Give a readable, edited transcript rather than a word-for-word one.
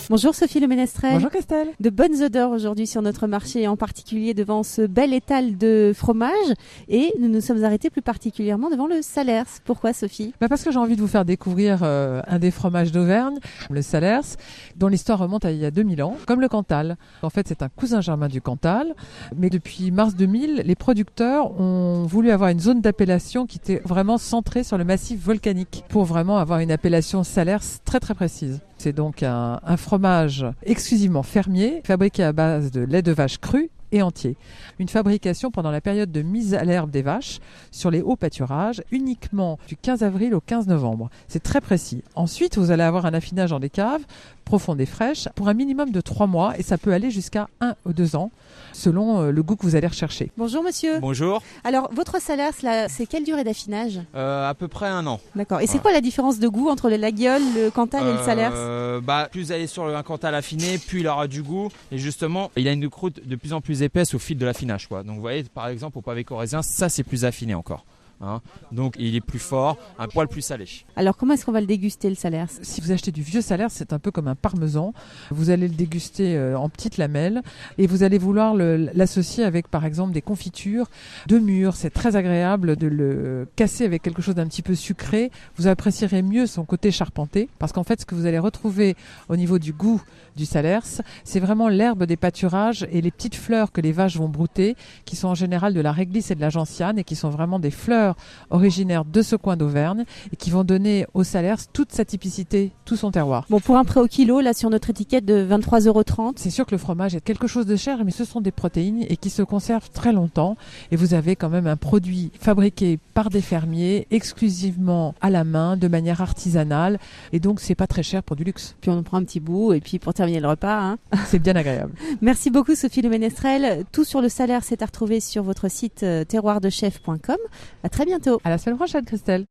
Bonjour Sophie Le Ménestrel. Bonjour Christelle. De bonnes odeurs aujourd'hui sur notre marché, en particulier devant ce bel étal de fromage. Et nous nous sommes arrêtés plus particulièrement devant le Salers. Pourquoi Sophie ? Parce que j'ai envie de vous faire découvrir un des fromages d'Auvergne, le Salers, dont l'histoire remonte à il y a 2000 ans, comme le Cantal. En fait, c'est un cousin germain du Cantal. Mais depuis mars 2000, les producteurs ont voulu avoir une zone d'appellation qui était vraiment centrée sur le massif volcanique pour vraiment avoir une appellation Salers très très précise. C'est donc un fromage exclusivement fermier, fabriqué à base de lait de vache cru et entier. Une fabrication pendant la période de mise à l'herbe des vaches sur les hauts pâturages, uniquement du 15 avril au 15 novembre. C'est très précis. Ensuite, vous allez avoir un affinage en des caves, profondes et fraîches, pour un minimum de 3 mois et ça peut aller jusqu'à 1 ou 2 ans, selon le goût que vous allez rechercher. Bonjour monsieur. Bonjour. Alors, votre Salers, là, c'est quelle durée d'affinage ? À peu près 1 an. D'accord. Et c'est quoi la différence de goût entre le Laguiole, le Cantal et le Salers ? Plus vous allez sur un Cantal affiné, plus il aura du goût. Et justement, il a une croûte de plus en plus épaisse au fil de l'affinage, quoi. Donc vous voyez, par exemple, au pavé corrézien, ça c'est plus affiné encore. Donc il est plus fort, un poil plus salé. Alors comment est-ce qu'on va le déguster le Salers ? Si vous achetez du vieux Salers, c'est un peu comme un parmesan. Vous allez le déguster en petites lamelles et vous allez vouloir l'associer avec par exemple des confitures de mûres. C'est très agréable de le casser avec quelque chose d'un petit peu sucré. Vous apprécierez mieux son côté charpenté parce qu'en fait ce que vous allez retrouver au niveau du goût du Salers, c'est vraiment l'herbe des pâturages et les petites fleurs que les vaches vont brouter qui sont en général de la réglisse et de la gentiane et qui sont vraiment des fleurs originaires de ce coin d'Auvergne et qui vont donner au Salers toute sa typicité, tout son terroir. Bon, pour un prix au kilo, là sur notre étiquette de 23,30 €. C'est sûr que le fromage est quelque chose de cher, mais ce sont des protéines et qui se conservent très longtemps. Et vous avez quand même un produit fabriqué par des fermiers, exclusivement à la main, de manière artisanale. Et donc, c'est pas très cher pour du luxe. Puis on en prend un petit bout et puis pour terminer le repas. C'est bien agréable. Merci beaucoup Sophie Le Ménestrel. Tout sur le Salers est à retrouver sur votre site terroirdechef.com. À très bientôt. À la semaine prochaine, Christelle.